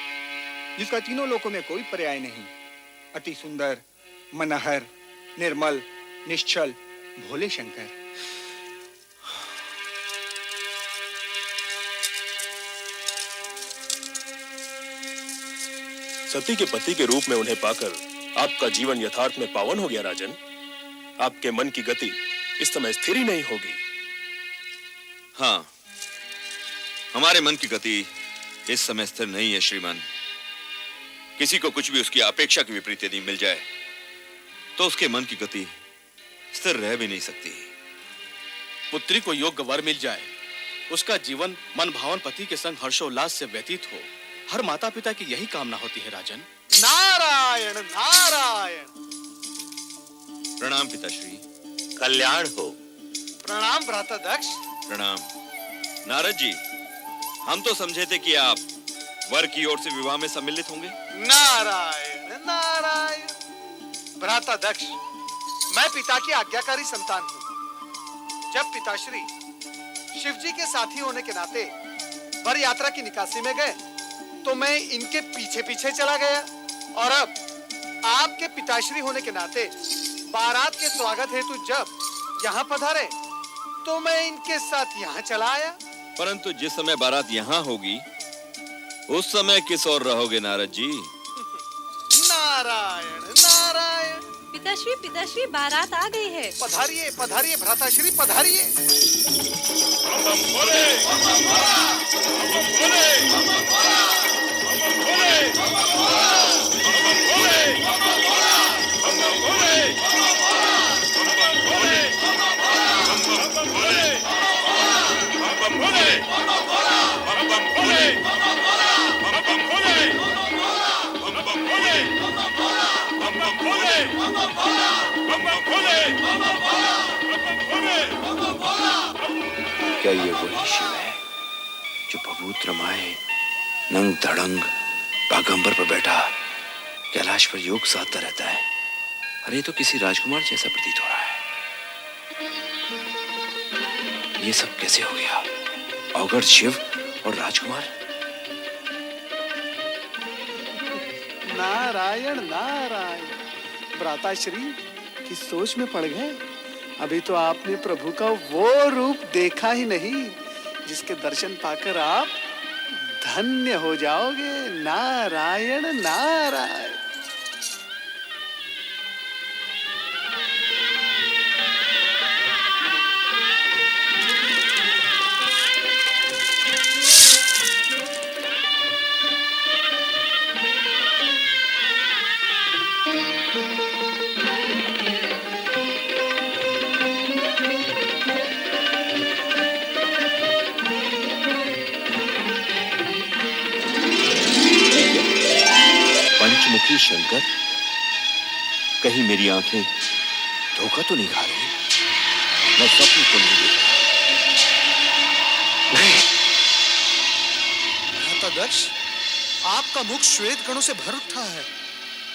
जिसका तीनों लोकों में कोई पर्याय नहीं। अति सुंदर, मनहर, निर्मल, निश्चल, भोले शंकर। सती के पति के रूप में उन्हें पाकर आपका जीवन यथार्थ में पावन हो गया राजन। आपके मन की गति इस समय स्थिर ही नहीं होगी। हाँ, हमारे मन की गति इस समय स्थिर नहीं है श्रीमान। किसी को कुछ भी उसकी अपेक्षा के विपरीत यदि मिल जाए तो उसके मन की गति स्थिर रह भी नहीं सकती। पुत्री को योग्य वर मिल जाए, उसका जीवन मन भावन पति के संग हर्षोल्लास से व्यतीत हो, हर माता पिता की यही कामना होती है राजन। नारायण नारायण। प्रणाम पिताश्री। कल्याण हो। प्रणाम भ्राता दक्ष। प्रणाम। नारद जी, हम तो समझे थे कि आप वर की ओर से विवाह में सम्मिलित होंगे। नारायण नारायण। भ्राता दक्ष, मैं पिता की आज्ञाकारी संतान हूँ। जब पिताश्री शिवजी के साथी होने के नाते वर यात्रा की निकासी में गए तो मैं इनके पीछे पीछे चला गया, और अब आपके पिताश्री होने के नाते बारात के स्वागत हेतु जब यहाँ पधारे तो मैं इनके साथ यहाँ चला आया। परंतु जिस समय बारात यहाँ होगी उस समय किस ओर रहोगे नारद जी? नारायण नारायण। पिताश्री पिताश्री, बारात आ गई है। पधारिए पधारिए भ्राताश्री, पधारिए। क्या ये वही शिव है जो भभूत रमाए नंग धड़ंग बागंबर पर बैठा कैलाश पर योग साधता रहता है? अरे तो किसी राजकुमार जैसा प्रतीत हो रहा है। ये सब कैसे हो गया? अवगढ़ शिव और राजकुमार। नारायण नारायण। भ्राताश्री किस सोच में पड़ गए? अभी तो आपने प्रभु का वो रूप देखा ही नहीं जिसके दर्शन पाकर आप धन्य हो जाओगे। नारायण नारायण। पंचमुखी शंकर, कहीं मेरी आंखें धोखा तो नहीं खा रही? मैं स्वप्न तो नहीं देख रहा? भ्राता दक्ष, आपका मुख श्वेत कणों से भर उठा है।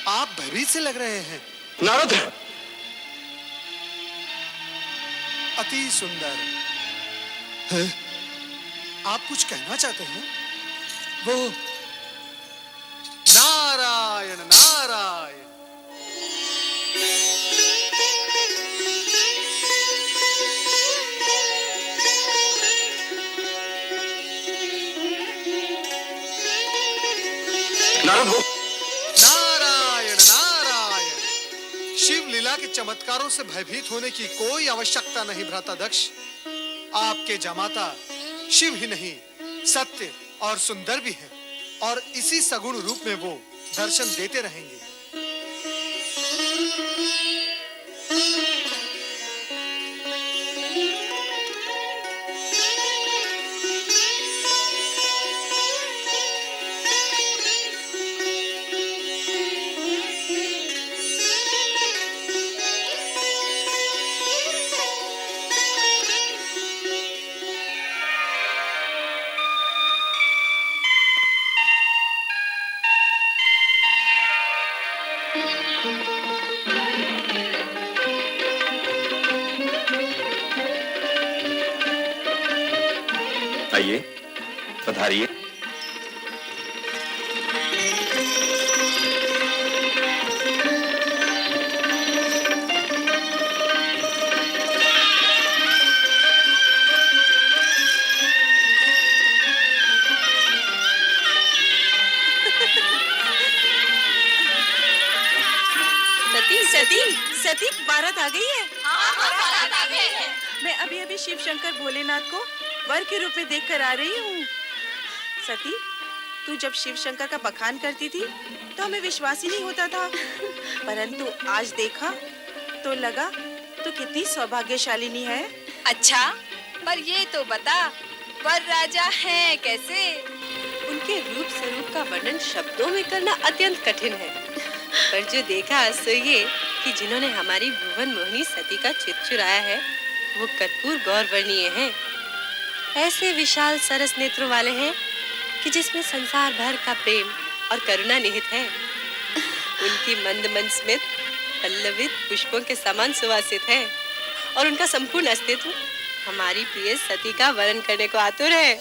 आप भयभीत से लग रहे हैं। नारद, अति सुंदर है। आप कुछ कहना चाहते हैं? वो नारायण नारायण। नारद हो। नारायण नारायण। शिव लीला के चमत्कारों से भयभीत होने की कोई आवश्यकता नहीं भ्राता दक्ष। आपके जमाता शिव ही नहीं, सत्य और सुंदर भी है, और इसी सगुण रूप में वो दर्शन देते रहेंगे। आइए, पधारिए। मैं अभी अभी शिव शंकर भोलेनाथ को वर के रूप में देख कर आ रही हूँ। सती, तू जब शिव शंकर का बखान करती थी तो हमें विश्वास ही नहीं होता था, परंतु आज देखा तो लगा तू कितनी सौभाग्यशालिनी है। अच्छा, पर ये तो बता, वर राजा हैं कैसे? उनके रूप स्वरूप का वर्णन शब्दों में करना अत्यंत कठिन है, पर जो देखा सो ये कि जिन्होंने हमारी भुवन मोहिनी सती का चित्त चुराया है वो कर्पूर गौरवर्णीय हैं। ऐसे विशाल सरस नेत्रों वाले हैं कि जिसमें संसार भर का प्रेम और करुणा निहित है। उनकी मंद मंद स्मित पल्लवित पुष्पों के समान सुवासित है और उनका संपूर्ण अस्तित्व हमारी प्रिय सती का वर्ण करने को आतुर है।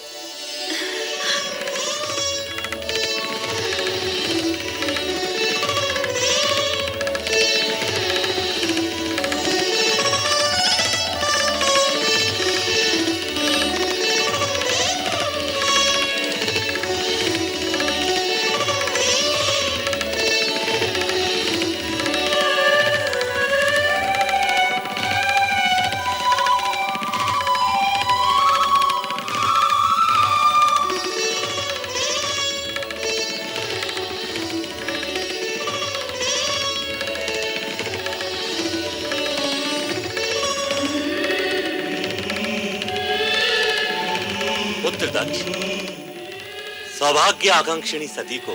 सौभाग्य आकांक्षिणी सती को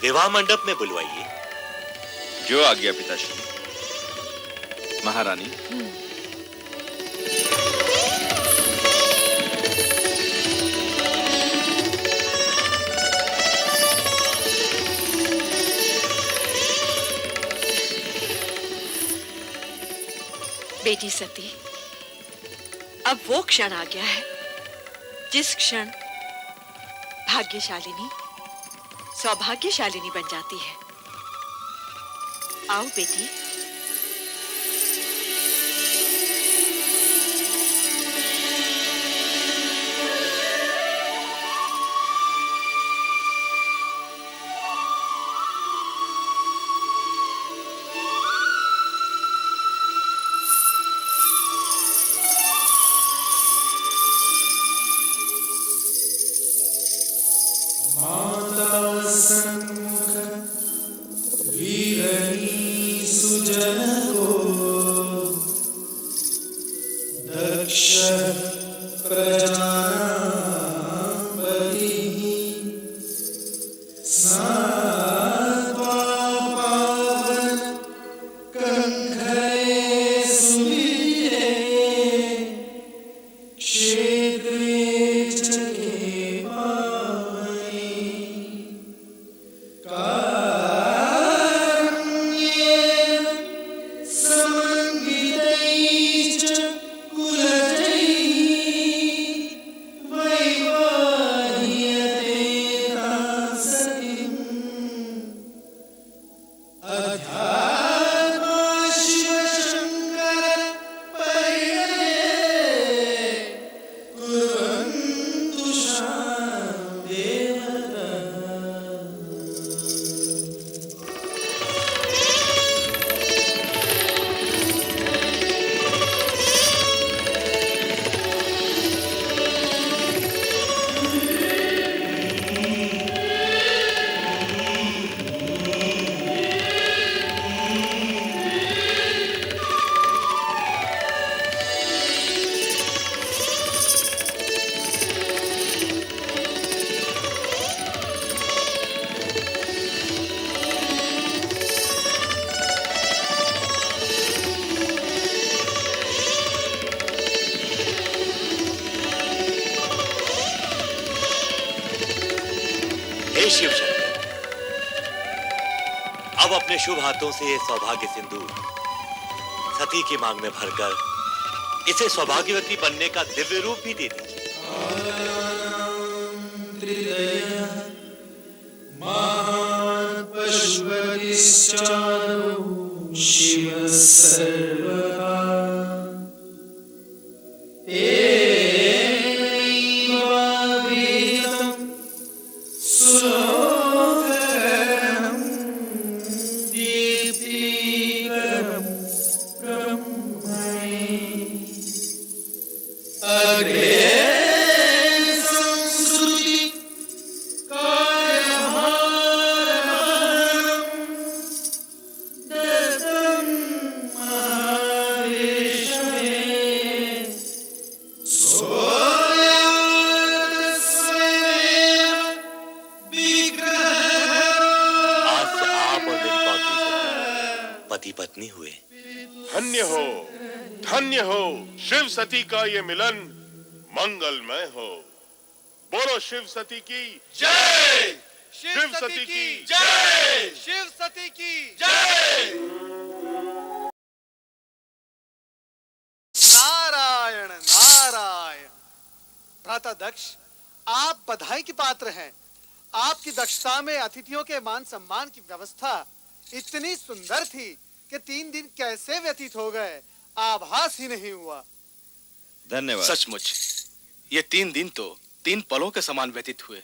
विवाह मंडप में बुलवाइए। जो आ गया पिताश्री। महारानी, बेटी सती, अब वो क्षण आ गया है जिस क्षण भाग्यशालिनी सौभाग्यशालिनी बन जाती है। आओ बेटी। शिव शंकर, अब अपने शुभ हाथों से ये सौभाग्य सिंदूर सती की मांग में भरकर इसे सौभाग्यवती बनने का दिव्य रूप भी दे आज से आप और मेरी पौत्री सती पति पत्नी हुए। धन्य हो शिव सती का ये मिलन मंगलमय हो। बोलो शिव सती की जय। शिव सती की जय। शिव सती की जय। नारायण नारायण। भ्राता दक्ष, आप बधाई के पात्र हैं। आपकी दक्षता में अतिथियों के मान सम्मान की व्यवस्था इतनी सुंदर थी कि 3 दिन कैसे व्यतीत हो गए आभास ही नहीं हुआ। धन्यवाद। सचमुच ये 3 दिन तो 3 पलों के समान व्यतीत हुए।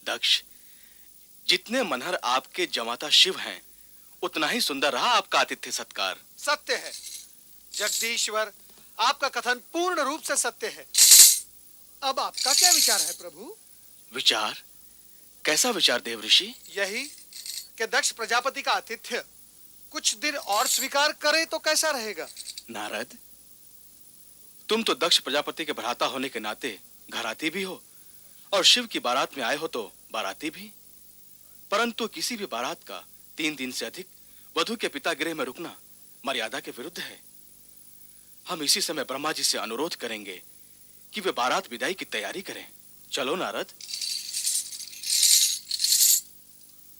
दक्ष, जितने मनहर आपके जमाता शिव हैं, उतना ही सुंदर रहा आपका आतिथ्य सत्कार। सत्य है जगदीश्वर, आपका कथन पूर्ण रूप से सत्य है। अब आपका क्या विचार है प्रभु? विचार? कैसा विचार देव ऋषि? यही कि दक्ष प्रजापति का आतिथ्य कुछ दिन और स्वीकार करे तो कैसा रहेगा? नारद, तुम तो दक्ष प्रजापति के भ्राता होने के नाते घराती भी हो और शिव की बारात में आए हो तो बाराती भी। परंतु किसी भी बारात का 3 दिन से अधिक वधु के पिता गृह में रुकना मर्यादा के विरुद्ध है। हम इसी समय ब्रह्मा जी से अनुरोध करेंगे कि वे बारात विदाई की तैयारी करें। चलो नारद।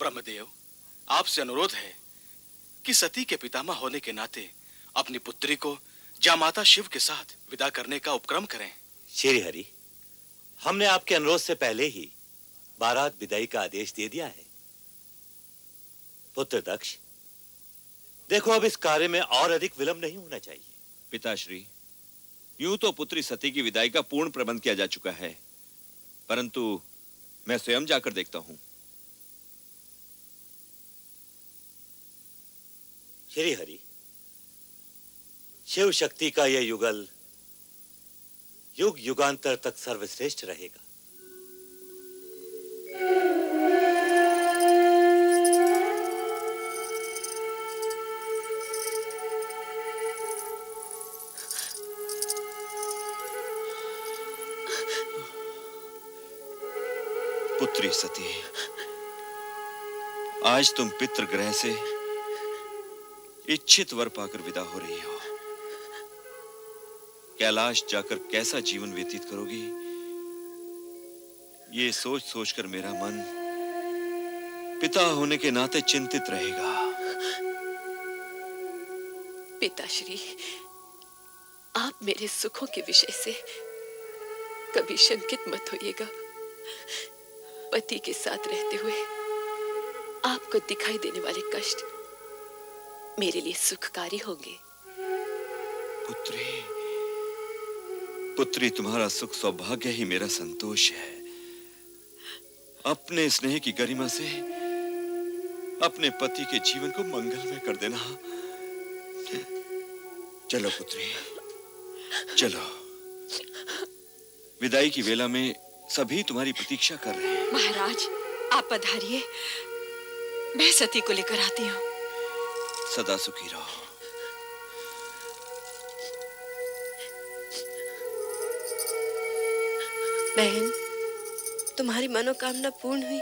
ब्रह्मदेव, आपसे अनुरोध है कि सती के पितामह होने के नाते अपनी पुत्री को जामाता शिव के साथ विदा करने का उपक्रम करें। श्री हरि, हमने आपके अनुरोध से पहले ही बारात विदाई का आदेश दे दिया है। पुत्र दक्ष, देखो अब इस कार्य में और अधिक विलंब नहीं होना चाहिए। पिताश्री, यूं तो पुत्री सती की विदाई का पूर्ण प्रबंध किया जा चुका है, परंतु मैं स्वयं जाकर देखता हूं। श्री हरि, शिव शक्ति का यह युगल युग युगांतर तक सर्वश्रेष्ठ रहेगा। पुत्री सती, आज तुम पितृगृह से इच्छित वर पाकर विदा हो रही हो। कैलाश जाकर कैसा जीवन व्यतीत करोगी, ये सोच सोचकर मेरा मन पिता होने के नाते चिंतित रहेगा। पिताश्री, आप मेरे सुखों के विषय से कभी शंकित मत होइएगा। पति के साथ रहते हुए आपको दिखाई देने वाले कष्ट मेरे लिए सुखकारी होंगे। पुत्री, पुत्री, तुम्हारा सुख सौभाग्य ही मेरा संतोष है। अपने स्नेह की गरिमा से अपने पति के जीवन को मंगलमय कर देना। चलो पुत्री, चलो। विदाई की वेला में सभी तुम्हारी प्रतीक्षा कर रहे हैं। महाराज, आप पधारिए, मैं सती को लेकर आती हूँ। सदा सुखी रहो। बहन, तुम्हारी मनोकामना पूर्ण हुई,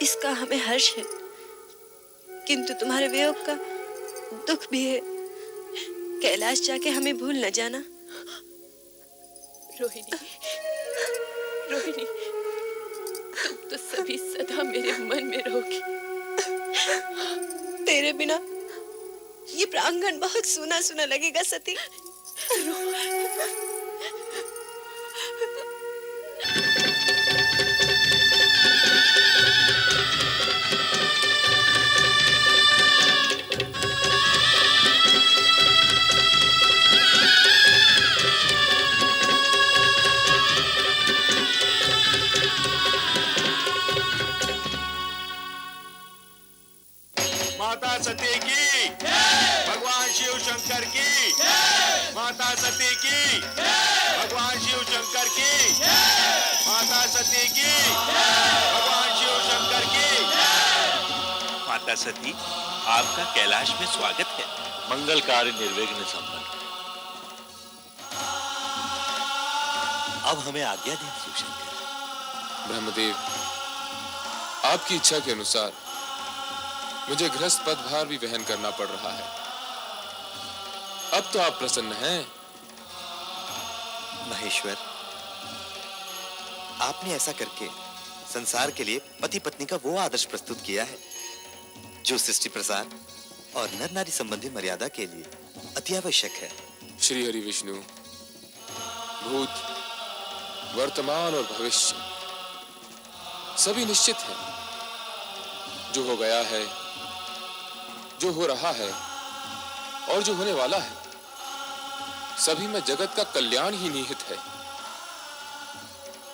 इसका हमें हर्ष है, किंतु तुम्हारे वियोग का दुख भी है। कैलाश जाके हमें भूल न जाना। रोहिणी, रोहिणी, तुम तो सभी सदा मेरे मन में रहोगी। तेरे बिना ये प्रांगण बहुत सूना सूना लगेगा सती। माता सती की, भगवान शिव शंकर की, माता सती की। की, माता सती की, भगवान शिव शंकर की। माता सती, आपका कैलाश में स्वागत है। मंगल कार्य निर्विघ्न संपन्न। अब हमें आज्ञा दें शिवशंकर। ब्रह्मदेव, आपकी इच्छा के अनुसार मुझे गृहस्थ पदभार भी वहन करना पड़ रहा है। अब तो आप प्रसन्न हैं। महेश्वर, आपने ऐसा करके संसार के लिए पति पत्नी का वो आदर्श प्रस्तुत किया है जो सृष्टि प्रसार और नर नारी संबंधी मर्यादा के लिए अति आवश्यक है। श्री हरि विष्णु, भूत, वर्तमान और भविष्य सभी निश्चित है। जो हो गया है, जो हो रहा है और जो होने वाला है, सभी में जगत का कल्याण ही निहित है।